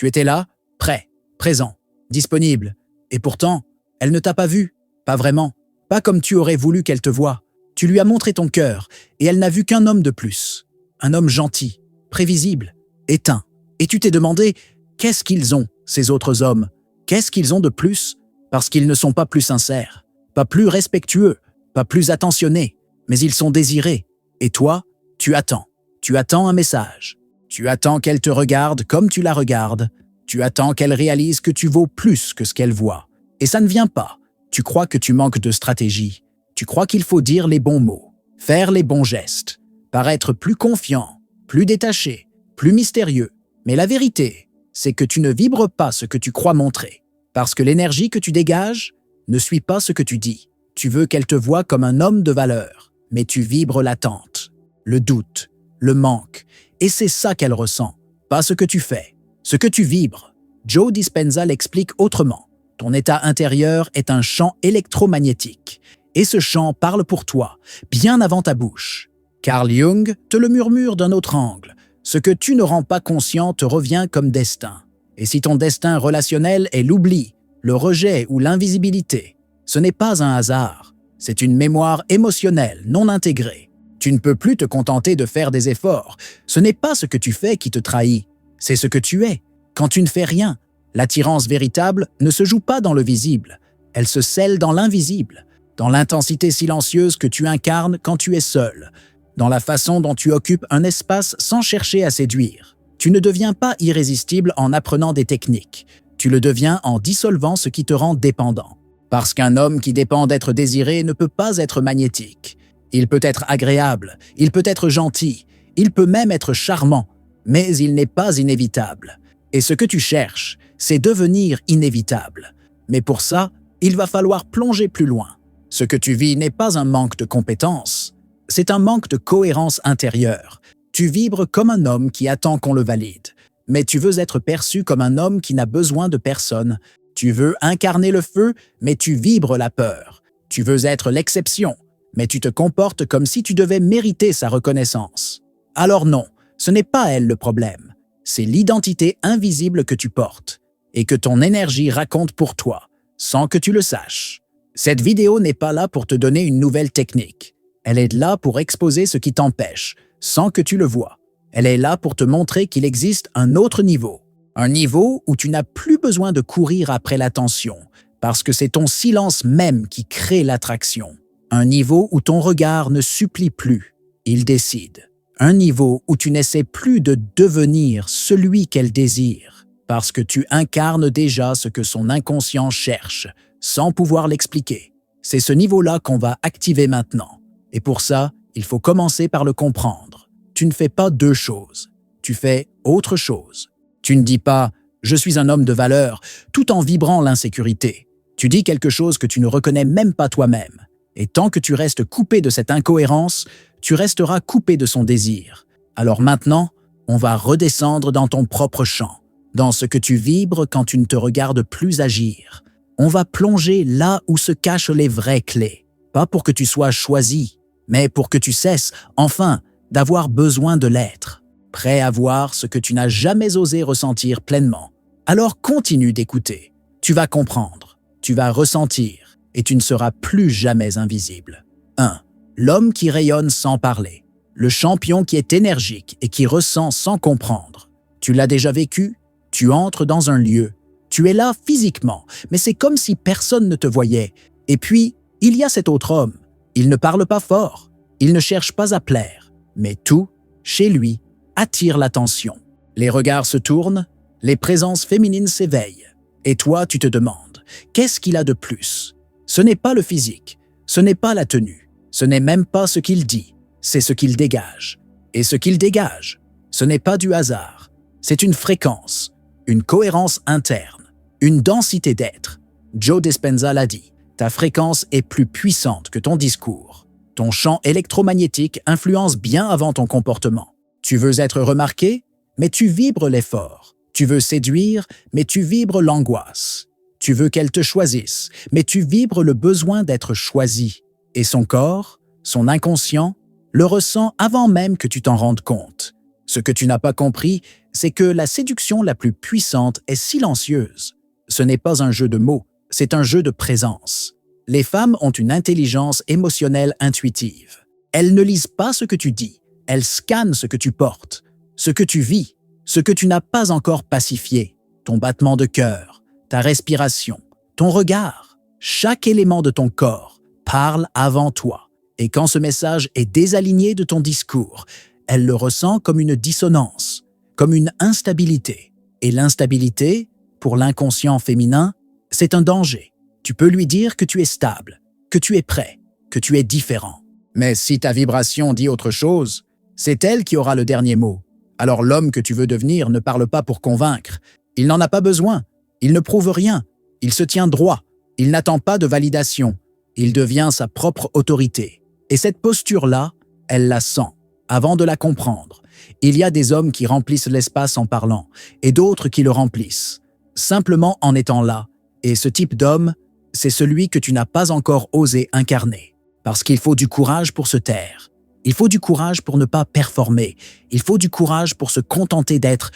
Tu étais là, prêt, présent, disponible. Et pourtant, elle ne t'a pas vu, pas vraiment, pas comme tu aurais voulu qu'elle te voie. Tu lui as montré ton cœur, et elle n'a vu qu'un homme de plus. Un homme gentil, prévisible, éteint. Et tu t'es demandé, qu'est-ce qu'ils ont, ces autres hommes? Qu'est-ce qu'ils ont de plus? Parce qu'ils ne sont pas plus sincères, pas plus respectueux, pas plus attentionnés, mais ils sont désirés. Et toi, tu attends. Tu attends un message. Tu attends qu'elle te regarde comme tu la regardes. Tu attends qu'elle réalise que tu vaux plus que ce qu'elle voit. Et ça ne vient pas. Tu crois que tu manques de stratégie. Tu crois qu'il faut dire les bons mots, faire les bons gestes, paraître plus confiant, plus détaché, plus mystérieux. Mais la vérité, c'est que tu ne vibres pas ce que tu crois montrer. Parce que l'énergie que tu dégages ne suit pas ce que tu dis. Tu veux qu'elle te voie comme un homme de valeur, mais tu vibres l'attente, le doute, le manque. Et c'est ça qu'elle ressent, pas ce que tu fais, ce que tu vibres. Joe Dispenza l'explique autrement. Ton état intérieur est un champ électromagnétique. Et ce champ parle pour toi, bien avant ta bouche. Carl Jung te le murmure d'un autre angle. Ce que tu ne rends pas conscient te revient comme destin. Et si ton destin relationnel est l'oubli, le rejet ou l'invisibilité, ce n'est pas un hasard. C'est une mémoire émotionnelle non intégrée. Tu ne peux plus te contenter de faire des efforts. Ce n'est pas ce que tu fais qui te trahit, c'est ce que tu es. Quand tu ne fais rien, l'attirance véritable ne se joue pas dans le visible. Elle se scelle dans l'invisible, dans l'intensité silencieuse que tu incarnes quand tu es seul, dans la façon dont tu occupes un espace sans chercher à séduire. Tu ne deviens pas irrésistible en apprenant des techniques. Tu le deviens en dissolvant ce qui te rend dépendant. Parce qu'un homme qui dépend d'être désiré ne peut pas être magnétique. Il peut être agréable, il peut être gentil, il peut même être charmant, mais il n'est pas inévitable. Et ce que tu cherches, c'est devenir inévitable. Mais pour ça, il va falloir plonger plus loin. Ce que tu vis n'est pas un manque de compétences, c'est un manque de cohérence intérieure. Tu vibres comme un homme qui attend qu'on le valide, mais tu veux être perçu comme un homme qui n'a besoin de personne. Tu veux incarner le feu, mais tu vibres la peur. Tu veux être l'exception, mais tu te comportes comme si tu devais mériter sa reconnaissance. Alors non, ce n'est pas elle le problème. C'est l'identité invisible que tu portes et que ton énergie raconte pour toi, sans que tu le saches. Cette vidéo n'est pas là pour te donner une nouvelle technique. Elle est là pour exposer ce qui t'empêche, sans que tu le vois. Elle est là pour te montrer qu'il existe un autre niveau. Un niveau où tu n'as plus besoin de courir après l'attention, parce que c'est ton silence même qui crée l'attraction. Un niveau où ton regard ne supplie plus, il décide. Un niveau où tu n'essaies plus de devenir celui qu'elle désire, parce que tu incarnes déjà ce que son inconscient cherche, sans pouvoir l'expliquer. C'est ce niveau-là qu'on va activer maintenant. Et pour ça, il faut commencer par le comprendre. Tu ne fais pas deux choses, tu fais autre chose. Tu ne dis pas « je suis un homme de valeur » tout en vibrant l'insécurité. Tu dis quelque chose que tu ne reconnais même pas toi-même. Et tant que tu restes coupé de cette incohérence, tu resteras coupé de son désir. Alors maintenant, on va redescendre dans ton propre champ, dans ce que tu vibres quand tu ne te regardes plus agir. On va plonger là où se cachent les vraies clés. Pas pour que tu sois choisi, mais pour que tu cesses, enfin, d'avoir besoin de l'être. Prêt à voir ce que tu n'as jamais osé ressentir pleinement. Alors continue d'écouter. Tu vas comprendre, tu vas ressentir, et tu ne seras plus jamais invisible. 1. L'homme qui rayonne sans parler. Le champion qui est énergique et qui ressent sans comprendre. Tu l'as déjà vécu? Tu entres dans un lieu. Tu es là physiquement, mais c'est comme si personne ne te voyait. Et puis, il y a cet autre homme. Il ne parle pas fort. Il ne cherche pas à plaire. Mais tout, chez lui, attire l'attention. Les regards se tournent, les présences féminines s'éveillent. Et toi, tu te demandes, qu'est-ce qu'il a de plus? Ce n'est pas le physique, ce n'est pas la tenue, ce n'est même pas ce qu'il dit, c'est ce qu'il dégage. Et ce qu'il dégage, ce n'est pas du hasard, c'est une fréquence, une cohérence interne, une densité d'être. Joe Dispenza l'a dit, ta fréquence est plus puissante que ton discours. Ton champ électromagnétique influence bien avant ton comportement. Tu veux être remarqué, mais tu vibres l'effort. Tu veux séduire, mais tu vibres l'angoisse. Tu veux qu'elle te choisisse, mais tu vibres le besoin d'être choisi. Et son corps, son inconscient, le ressent avant même que tu t'en rendes compte. Ce que tu n'as pas compris, c'est que la séduction la plus puissante est silencieuse. Ce n'est pas un jeu de mots, c'est un jeu de présence. Les femmes ont une intelligence émotionnelle intuitive. Elles ne lisent pas ce que tu dis, elles scannent ce que tu portes, ce que tu vis, ce que tu n'as pas encore pacifié, ton battement de cœur, ta respiration, ton regard. Chaque élément de ton corps parle avant toi. Et quand ce message est désaligné de ton discours, elle le ressent comme une dissonance, comme une instabilité. Et l'instabilité, pour l'inconscient féminin, c'est un danger. Tu peux lui dire que tu es stable, que tu es prêt, que tu es différent. Mais si ta vibration dit autre chose, c'est elle qui aura le dernier mot. Alors l'homme que tu veux devenir ne parle pas pour convaincre. Il n'en a pas besoin. Il ne prouve rien. Il se tient droit. Il n'attend pas de validation. Il devient sa propre autorité. Et cette posture-là, elle la sent, avant de la comprendre. Il y a des hommes qui remplissent l'espace en parlant, et d'autres qui le remplissent, simplement en étant là. Et ce type d'homme, c'est celui que tu n'as pas encore osé incarner. Parce qu'il faut du courage pour se taire. Il faut du courage pour ne pas performer. Il faut du courage pour se contenter d'être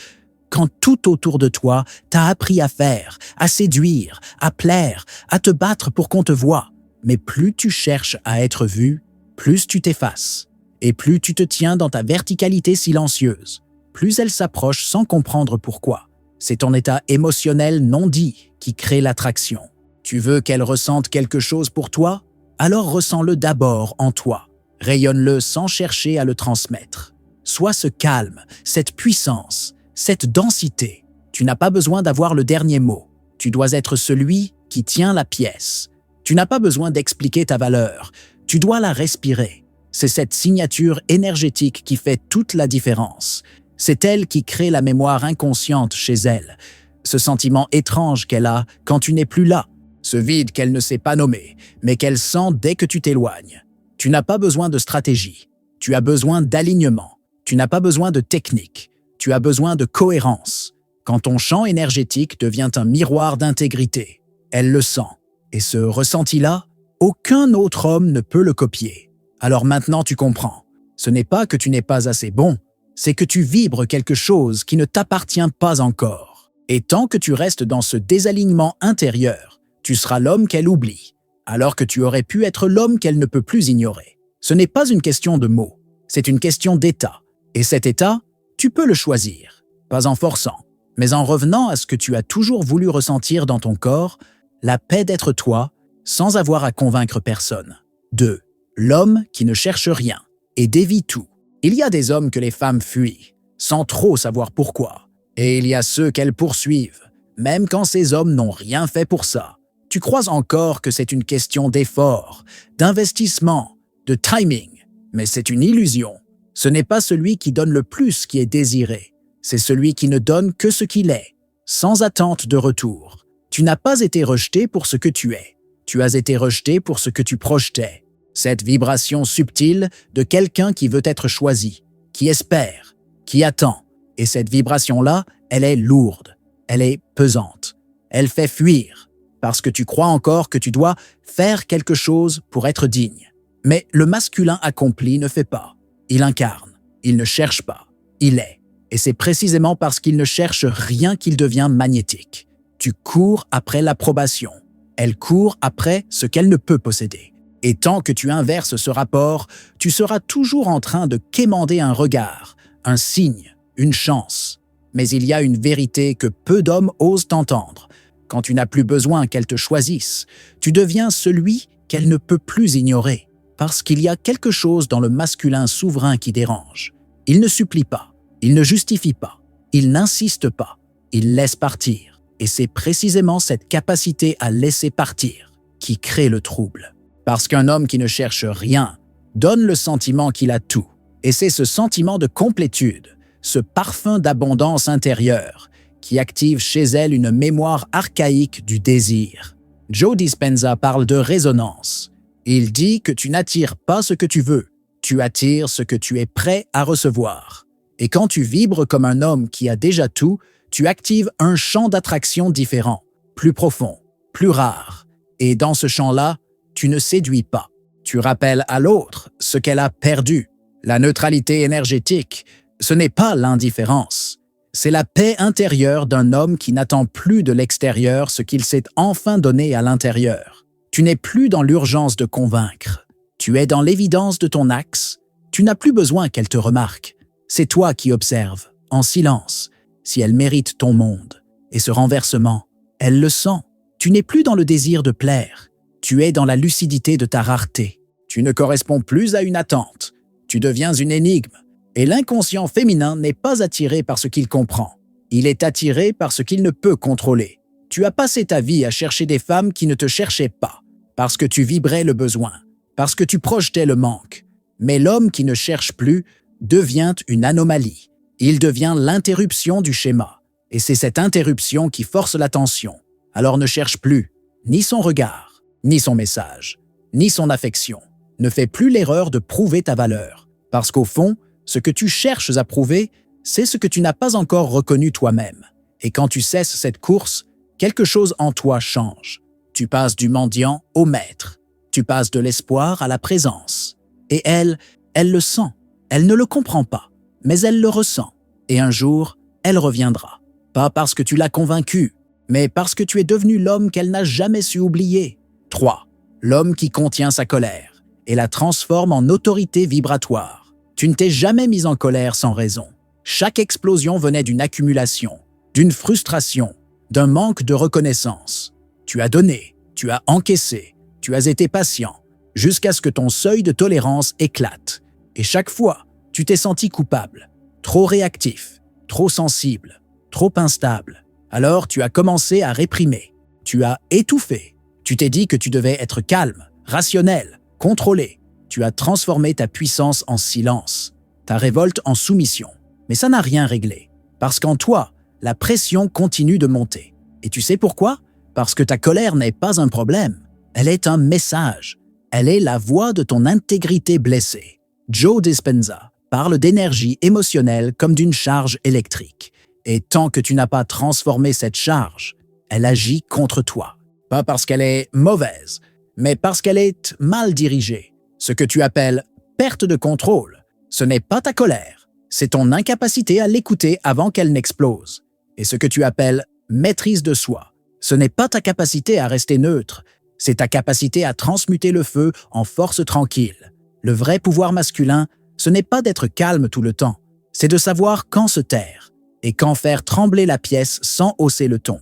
quand tout autour de toi t'a appris à faire, à séduire, à plaire, à te battre pour qu'on te voie. Mais plus tu cherches à être vu, plus tu t'effaces. Et plus tu te tiens dans ta verticalité silencieuse, plus elle s'approche sans comprendre pourquoi. C'est ton état émotionnel non dit qui crée l'attraction. Tu veux qu'elle ressente quelque chose pour toi? Alors ressens-le d'abord en toi. Rayonne-le sans chercher à le transmettre. Sois ce calme, cette puissance, cette densité. Tu n'as pas besoin d'avoir le dernier mot. Tu dois être celui qui tient la pièce. Tu n'as pas besoin d'expliquer ta valeur. Tu dois la respirer. C'est cette signature énergétique qui fait toute la différence. C'est elle qui crée la mémoire inconsciente chez elle. Ce sentiment étrange qu'elle a quand tu n'es plus là. Ce vide qu'elle ne sait pas nommer, mais qu'elle sent dès que tu t'éloignes. Tu n'as pas besoin de stratégie. Tu as besoin d'alignement. Tu n'as pas besoin de technique. Tu as besoin de cohérence. Quand ton champ énergétique devient un miroir d'intégrité, elle le sent. Et ce ressenti-là, aucun autre homme ne peut le copier. Alors maintenant tu comprends. Ce n'est pas que tu n'es pas assez bon, c'est que tu vibres quelque chose qui ne t'appartient pas encore. Et tant que tu restes dans ce désalignement intérieur, tu seras l'homme qu'elle oublie, alors que tu aurais pu être l'homme qu'elle ne peut plus ignorer. Ce n'est pas une question de mots, c'est une question d'état. Et cet état, tu peux le choisir, pas en forçant, mais en revenant à ce que tu as toujours voulu ressentir dans ton corps, la paix d'être toi, sans avoir à convaincre personne. 2. L'homme qui ne cherche rien et dévie tout. Il y a des hommes que les femmes fuient, sans trop savoir pourquoi. Et il y a ceux qu'elles poursuivent, même quand ces hommes n'ont rien fait pour ça. Tu crois encore que c'est une question d'effort, d'investissement, de timing, mais c'est une illusion. Ce n'est pas celui qui donne le plus qui est désiré, c'est celui qui ne donne que ce qu'il est, sans attente de retour. Tu n'as pas été rejeté pour ce que tu es, tu as été rejeté pour ce que tu projetais. Cette vibration subtile de quelqu'un qui veut être choisi, qui espère, qui attend. Et cette vibration-là, elle est lourde, elle est pesante, elle fait fuir, parce que tu crois encore que tu dois faire quelque chose pour être digne. Mais le masculin accompli ne fait pas, il incarne, il ne cherche pas, il est. Et c'est précisément parce qu'il ne cherche rien qu'il devient magnétique. Tu cours après l'approbation, elle court après ce qu'elle ne peut posséder. Et tant que tu inverses ce rapport, tu seras toujours en train de quémander un regard, un signe, une chance. Mais il y a une vérité que peu d'hommes osent entendre. Quand tu n'as plus besoin qu'elle te choisisse, tu deviens celui qu'elle ne peut plus ignorer. Parce qu'il y a quelque chose dans le masculin souverain qui dérange. Il ne supplie pas, il ne justifie pas, il n'insiste pas, il laisse partir. Et c'est précisément cette capacité à laisser partir qui crée le trouble. Parce qu'un homme qui ne cherche rien donne le sentiment qu'il a tout. Et c'est ce sentiment de complétude, ce parfum d'abondance intérieure, qui active chez elle une mémoire archaïque du désir. Joe Dispenza parle de résonance. Il dit que tu n'attires pas ce que tu veux, tu attires ce que tu es prêt à recevoir. Et quand tu vibres comme un homme qui a déjà tout, tu actives un champ d'attraction différent, plus profond, plus rare. Et dans ce champ-là, tu ne séduis pas. Tu rappelles à l'autre ce qu'elle a perdu. La neutralité énergétique, Ce n'est pas l'indifférence. C'est la paix intérieure d'un homme qui n'attend plus de l'extérieur ce qu'il s'est enfin donné à l'intérieur. Tu n'es plus dans l'urgence de convaincre. Tu es dans l'évidence de ton axe. Tu n'as plus besoin qu'elle te remarque. C'est toi qui observes, en silence, si elle mérite ton monde. Et ce renversement, elle le sent. Tu n'es plus dans le désir de plaire. Tu es dans la lucidité de ta rareté. Tu ne corresponds plus à une attente. Tu deviens une énigme. Et l'inconscient féminin n'est pas attiré par ce qu'il comprend. Il est attiré par ce qu'il ne peut contrôler. Tu as passé ta vie à chercher des femmes qui ne te cherchaient pas, parce que tu vibrais le besoin, parce que tu projetais le manque. Mais l'homme qui ne cherche plus devient une anomalie. Il devient l'interruption du schéma. Et c'est cette interruption qui force l'attention. Alors ne cherche plus, ni son regard, ni son message, ni son affection. Ne fais plus l'erreur de prouver ta valeur, parce qu'au fond, ce que tu cherches à prouver, c'est ce que tu n'as pas encore reconnu toi-même. Et quand tu cesses cette course, quelque chose en toi change. Tu passes du mendiant au maître. Tu passes de l'espoir à la présence. Et elle le sent. Elle ne le comprend pas, mais elle le ressent. Et un jour, elle reviendra. Pas parce que tu l'as convaincue, mais parce que tu es devenu l'homme qu'elle n'a jamais su oublier. 3. L'homme qui contient sa colère et la transforme en autorité vibratoire. Tu ne t'es jamais mis en colère sans raison. Chaque explosion venait d'une accumulation, d'une frustration, d'un manque de reconnaissance. Tu as donné, tu as encaissé, tu as été patient, jusqu'à ce que ton seuil de tolérance éclate. Et chaque fois, tu t'es senti coupable, trop réactif, trop sensible, trop instable. Alors tu as commencé à réprimer, tu as étouffé, tu t'es dit que tu devais être calme, rationnel, contrôlé. Tu as transformé ta puissance en silence, ta révolte en soumission. Mais ça n'a rien réglé, parce qu'en toi, la pression continue de monter. Et tu sais pourquoi? Parce que ta colère n'est pas un problème, elle est un message. Elle est la voix de ton intégrité blessée. Joe Dispenza parle d'énergie émotionnelle comme d'une charge électrique. Et tant que tu n'as pas transformé cette charge, elle agit contre toi. Pas parce qu'elle est mauvaise, mais parce qu'elle est mal dirigée. Ce que tu appelles perte de contrôle, ce n'est pas ta colère, c'est ton incapacité à l'écouter avant qu'elle n'explose. Et ce que tu appelles maîtrise de soi, ce n'est pas ta capacité à rester neutre, c'est ta capacité à transmuter le feu en force tranquille. Le vrai pouvoir masculin, ce n'est pas d'être calme tout le temps, c'est de savoir quand se taire et quand faire trembler la pièce sans hausser le ton.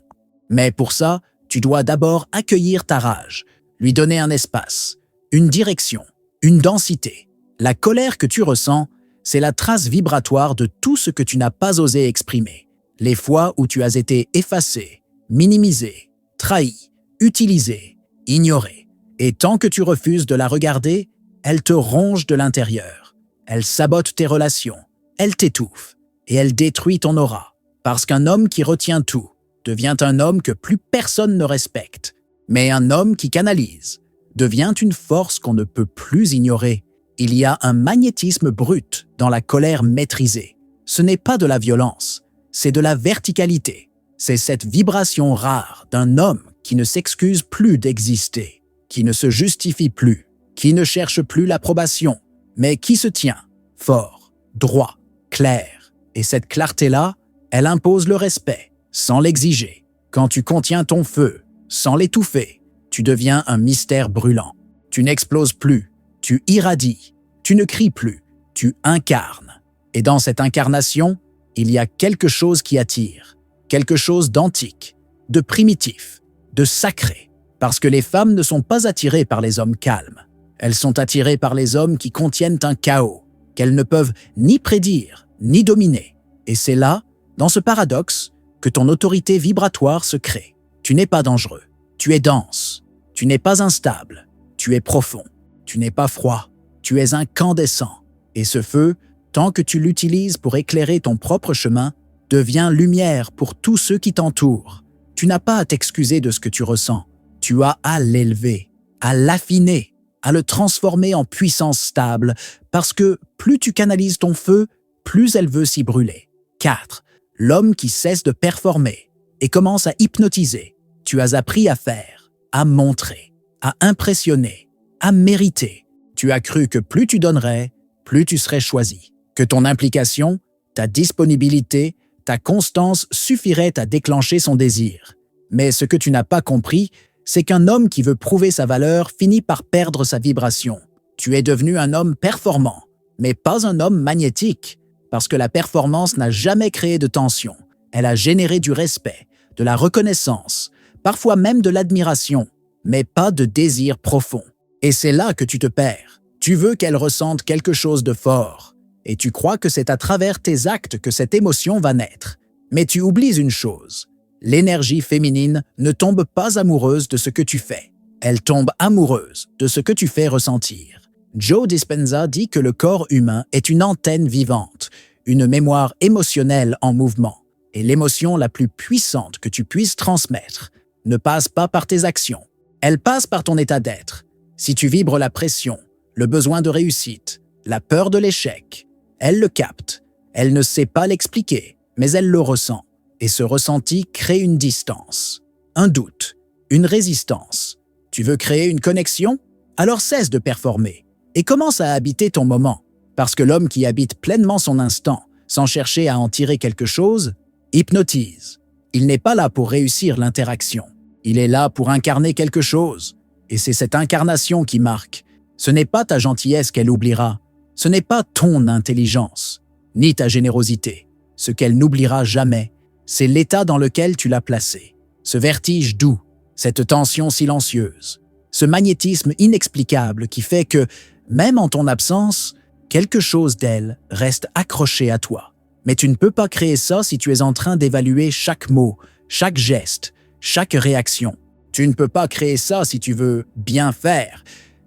Mais pour ça, tu dois d'abord accueillir ta rage, lui donner un espace, une direction, une densité. La colère que tu ressens, c'est la trace vibratoire de tout ce que tu n'as pas osé exprimer. Les fois où tu as été effacé, minimisé, trahi, utilisé, ignoré. Et tant que tu refuses de la regarder, elle te ronge de l'intérieur. Elle sabote tes relations, elle t'étouffe et elle détruit ton aura. Parce qu'un homme qui retient tout devient un homme que plus personne ne respecte. Mais un homme qui canalise devient une force qu'on ne peut plus ignorer. Il y a un magnétisme brut dans la colère maîtrisée. Ce n'est pas de la violence, c'est de la verticalité. C'est cette vibration rare d'un homme qui ne s'excuse plus d'exister, qui ne se justifie plus, qui ne cherche plus l'approbation, mais qui se tient fort, droit, clair. Et cette clarté-là, elle impose le respect, sans l'exiger. Quand tu contiens ton feu, sans l'étouffer, tu deviens un mystère brûlant. Tu n'exploses plus, tu irradies, tu ne cries plus, tu incarnes. Et dans cette incarnation, il y a quelque chose qui attire, quelque chose d'antique, de primitif, de sacré. Parce que les femmes ne sont pas attirées par les hommes calmes. Elles sont attirées par les hommes qui contiennent un chaos, qu'elles ne peuvent ni prédire, ni dominer. Et c'est là, dans ce paradoxe, que ton autorité vibratoire se crée. Tu n'es pas dangereux, tu es dense, tu n'es pas instable, tu es profond, tu n'es pas froid, tu es incandescent. Et ce feu, tant que tu l'utilises pour éclairer ton propre chemin, devient lumière pour tous ceux qui t'entourent. Tu n'as pas à t'excuser de ce que tu ressens, tu as à l'élever, à l'affiner, à le transformer en puissance stable, parce que plus tu canalises ton feu, plus elle veut s'y brûler. 4. L'homme qui cesse de performer et commence à hypnotiser. Tu as appris à faire, à montrer, à impressionner, à mériter. Tu as cru que plus tu donnerais, plus tu serais choisi. Que ton implication, Ta disponibilité, ta constance suffiraient à déclencher son désir. Mais ce que tu n'as pas compris, c'est qu'un homme qui veut prouver sa valeur finit par perdre sa vibration. Tu es devenu un homme performant, mais pas un homme magnétique, parce que la performance n'a jamais créé de tension. Elle a généré du respect, de la reconnaissance, parfois même de l'admiration, mais pas de désir profond. Et c'est là que tu te perds. Tu veux qu'elle ressente quelque chose de fort, et tu crois que c'est à travers tes actes que cette émotion va naître. Mais tu oublies une chose. L'énergie féminine ne tombe pas amoureuse de ce que tu fais. Elle tombe amoureuse de ce que tu fais ressentir. Joe Dispenza dit que le corps humain est une antenne vivante, une mémoire émotionnelle en mouvement. Et l'émotion la plus puissante que tu puisses transmettre ne passe pas par tes actions. Elle passe par ton état d'être. Si tu vibres la pression, le besoin de réussite, la peur de l'échec, elle le capte. Elle ne sait pas l'expliquer, mais elle le ressent. Et ce ressenti crée une distance, un doute, une résistance. Tu veux créer une connexion? Alors cesse de performer et commence à habiter ton moment. Parce que l'homme qui habite pleinement son instant, sans chercher à en tirer quelque chose, hypnotise. Il n'est pas là pour réussir l'interaction. Il est là pour incarner quelque chose. Et c'est cette incarnation qui marque. Ce n'est pas ta gentillesse qu'elle oubliera. Ce n'est pas ton intelligence, ni ta générosité. Ce qu'elle n'oubliera jamais, c'est l'état dans lequel tu l'as placé. Ce vertige doux, cette tension silencieuse, ce magnétisme inexplicable qui fait que, même en ton absence, quelque chose d'elle reste accroché à toi. Mais tu ne peux pas créer ça si tu es en train d'évaluer chaque mot, chaque geste, chaque réaction. Tu ne peux pas créer ça si tu veux bien faire,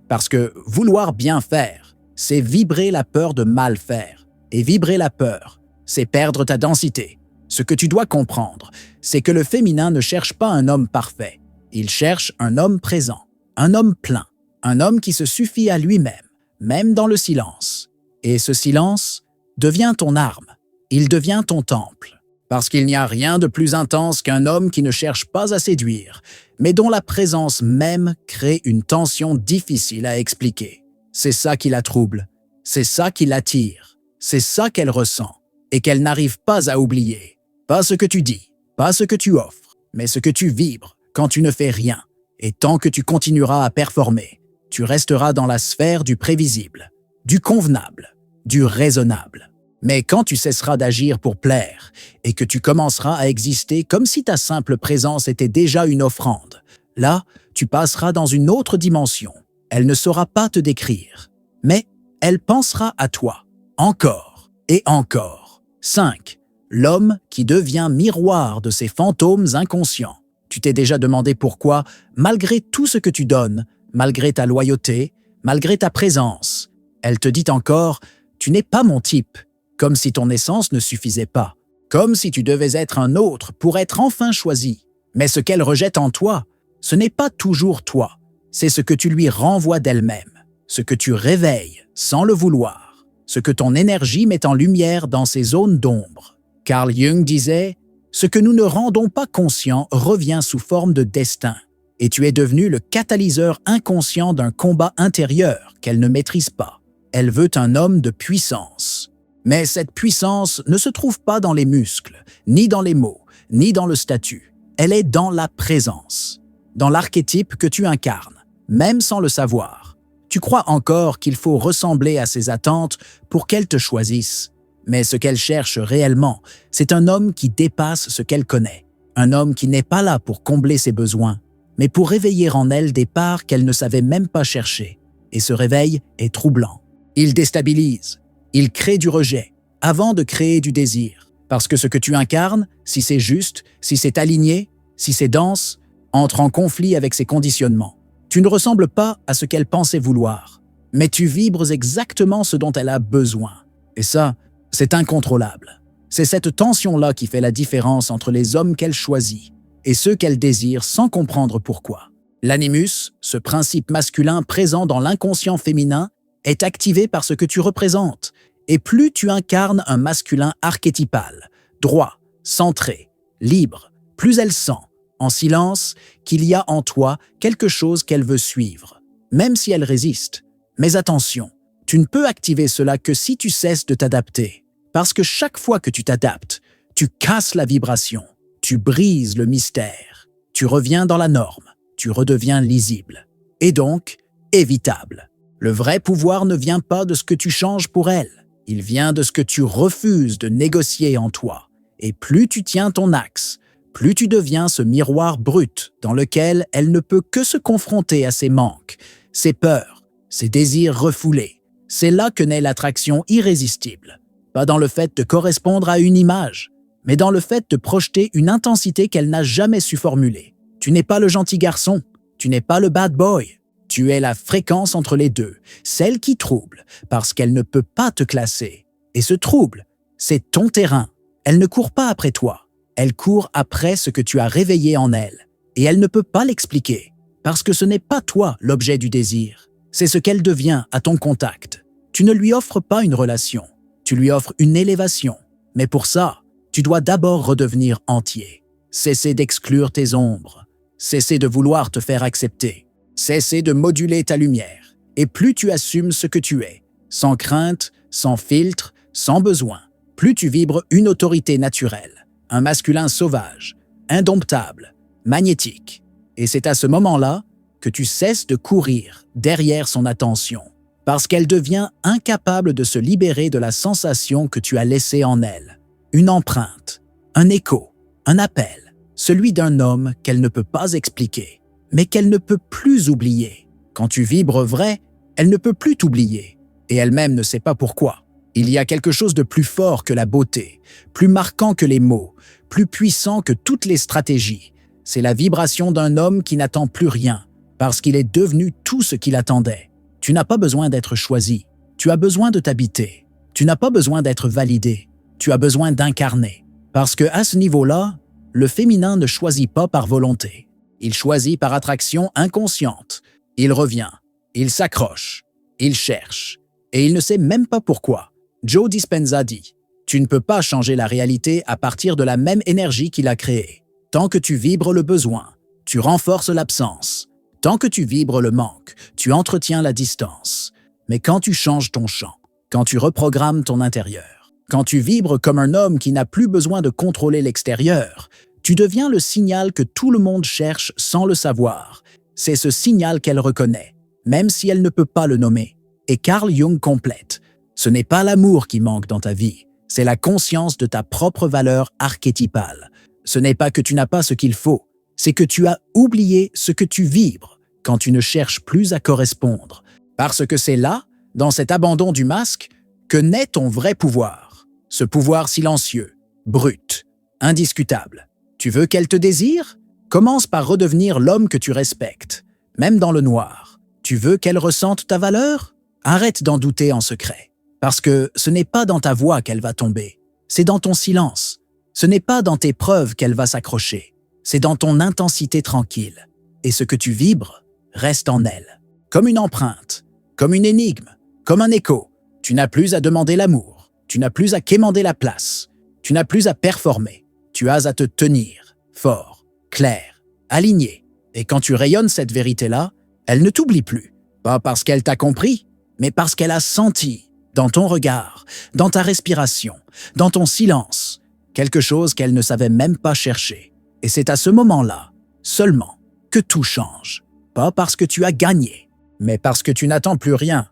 parce que vouloir bien faire, c'est vibrer la peur de mal faire. Et vibrer la peur, c'est perdre ta densité. Ce que tu dois comprendre, c'est que le féminin ne cherche pas un homme parfait. Il cherche un homme présent, un homme plein, un homme qui se suffit à lui-même, même dans le silence. Et ce silence devient ton arme, il devient ton temple. Parce qu'il n'y a rien de plus intense qu'un homme qui ne cherche pas à séduire, mais dont la présence même crée une tension difficile à expliquer. C'est ça qui la trouble, c'est ça qui l'attire, c'est ça qu'elle ressent, et qu'elle n'arrive pas à oublier. Pas ce que tu dis, pas ce que tu offres, mais ce que tu vibres quand tu ne fais rien. Et tant que tu continueras à performer, tu resteras dans la sphère du prévisible, du convenable, du raisonnable. Mais quand tu cesseras d'agir pour plaire et que tu commenceras à exister comme si ta simple présence était déjà une offrande, là, tu passeras dans une autre dimension. Elle ne saura pas te décrire, mais elle pensera à toi, encore et encore. 5. L'homme qui devient miroir de ses fantômes inconscients. Tu t'es déjà demandé pourquoi, malgré tout ce que tu donnes, malgré ta loyauté, malgré ta présence, elle te dit encore « tu n'es pas mon type », comme si ton essence ne suffisait pas, comme si tu devais être un autre pour être enfin choisi. Mais ce qu'elle rejette en toi, ce n'est pas toujours toi, c'est ce que tu lui renvoies d'elle-même, ce que tu réveilles sans le vouloir, ce que ton énergie met en lumière dans ces zones d'ombre. Carl Jung disait « Ce que nous ne rendons pas conscient revient sous forme de destin ». Et tu es devenu le catalyseur inconscient d'un combat intérieur qu'elle ne maîtrise pas. Elle veut un homme de puissance. Mais cette puissance ne se trouve pas dans les muscles, ni dans les mots, ni dans le statut. Elle est dans la présence, dans l'archétype que tu incarnes, même sans le savoir. Tu crois encore qu'il faut ressembler à ses attentes pour qu'elle te choisisse. Mais ce qu'elle cherche réellement, c'est un homme qui dépasse ce qu'elle connaît. Un homme qui n'est pas là pour combler ses besoins, mais pour réveiller en elle des parts qu'elle ne savait même pas chercher. Et ce réveil est troublant. Il déstabilise, il crée du rejet, avant de créer du désir. Parce que ce que tu incarnes, si c'est juste, si c'est aligné, si c'est dense, entre en conflit avec ses conditionnements. Tu ne ressembles pas à ce qu'elle pensait vouloir, mais tu vibres exactement ce dont elle a besoin. Et ça, c'est incontrôlable. C'est cette tension-là qui fait la différence entre les hommes qu'elle choisit et ceux qu'elle désire sans comprendre pourquoi. L'animus, ce principe masculin présent dans l'inconscient féminin, est activé par ce que tu représentes. Et plus tu incarnes un masculin archétypal, droit, centré, libre, plus elle sent, en silence, qu'il y a en toi quelque chose qu'elle veut suivre, même si elle résiste. Mais attention, tu ne peux activer cela que si tu cesses de t'adapter. Parce que chaque fois que tu t'adaptes, tu casses la vibration, tu brises le mystère, tu reviens dans la norme, tu redeviens lisible. Et donc, évitable. Le vrai pouvoir ne vient pas de ce que tu changes pour elle, il vient de ce que tu refuses de négocier en toi. Et plus tu tiens ton axe, plus tu deviens ce miroir brut dans lequel elle ne peut que se confronter à ses manques, ses peurs, ses désirs refoulés. C'est là que naît l'attraction irrésistible. Pas dans le fait de correspondre à une image, mais dans le fait de projeter une intensité qu'elle n'a jamais su formuler. Tu n'es pas le gentil garçon, tu n'es pas le bad boy. Tu es la fréquence entre les deux, celle qui trouble, parce qu'elle ne peut pas te classer. Et ce trouble, c'est ton terrain. Elle ne court pas après toi, elle court après ce que tu as réveillé en elle. Et elle ne peut pas l'expliquer, parce que ce n'est pas toi l'objet du désir. C'est ce qu'elle devient à ton contact. Tu ne lui offres pas une relation, tu lui offres une élévation. Mais pour ça, tu dois d'abord redevenir entier. Cesser d'exclure tes ombres, cesser de vouloir te faire accepter, cesser de moduler ta lumière. Et plus tu assumes ce que tu es, sans crainte, sans filtre, sans besoin, plus tu vibres une autorité naturelle, un masculin sauvage, indomptable, magnétique. Et c'est à ce moment-là que tu cesses de courir derrière son attention, parce qu'elle devient incapable de se libérer de la sensation que tu as laissée en elle. Une empreinte, un écho, un appel, celui d'un homme qu'elle ne peut pas expliquer, mais qu'elle ne peut plus oublier. Quand tu vibres vrai, elle ne peut plus t'oublier, et elle-même ne sait pas pourquoi. Il y a quelque chose de plus fort que la beauté, plus marquant que les mots, plus puissant que toutes les stratégies. C'est la vibration d'un homme qui n'attend plus rien, parce qu'il est devenu tout ce qu'il attendait. Tu n'as pas besoin d'être choisi, tu as besoin de t'habiter. Tu n'as pas besoin d'être validé, tu as besoin d'incarner. Parce que à ce niveau-là, le féminin ne choisit pas par volonté. Il choisit par attraction inconsciente. Il revient, il s'accroche, il cherche, et il ne sait même pas pourquoi. Joe Dispenza dit « Tu ne peux pas changer la réalité à partir de la même énergie qu'il a créée. Tant que tu vibres le besoin, tu renforces l'absence. Tant que tu vibres le manque, tu entretiens la distance. Mais quand tu changes ton champ, quand tu reprogrammes ton intérieur, quand tu vibres comme un homme qui n'a plus besoin de contrôler l'extérieur, tu deviens le signal que tout le monde cherche sans le savoir. C'est ce signal qu'elle reconnaît, même si elle ne peut pas le nommer. Et Carl Jung complète « Ce n'est pas l'amour qui manque dans ta vie, c'est la conscience de ta propre valeur archétypale. Ce n'est pas que tu n'as pas ce qu'il faut, c'est que tu as oublié ce que tu vibres quand tu ne cherches plus à correspondre. Parce que c'est là, dans cet abandon du masque, que naît ton vrai pouvoir. Ce pouvoir silencieux, brut, indiscutable. Tu veux qu'elle te désire? Commence par redevenir l'homme que tu respectes, même dans le noir. Tu veux qu'elle ressente ta valeur? Arrête d'en douter en secret. Parce que ce n'est pas dans ta voix qu'elle va tomber, c'est dans ton silence. Ce n'est pas dans tes preuves qu'elle va s'accrocher, c'est dans ton intensité tranquille. Et ce que tu vibres reste en elle. Comme une empreinte, comme une énigme, comme un écho. Tu n'as plus à demander l'amour, tu n'as plus à quémander la place, tu n'as plus à performer. Tu as à te tenir, fort, clair, aligné. Et quand tu rayonnes cette vérité-là, elle ne t'oublie plus. Pas parce qu'elle t'a compris, mais parce qu'elle a senti, dans ton regard, dans ta respiration, dans ton silence, quelque chose qu'elle ne savait même pas chercher. Et c'est à ce moment-là, seulement, que tout change. Pas parce que tu as gagné, mais parce que tu n'attends plus rien.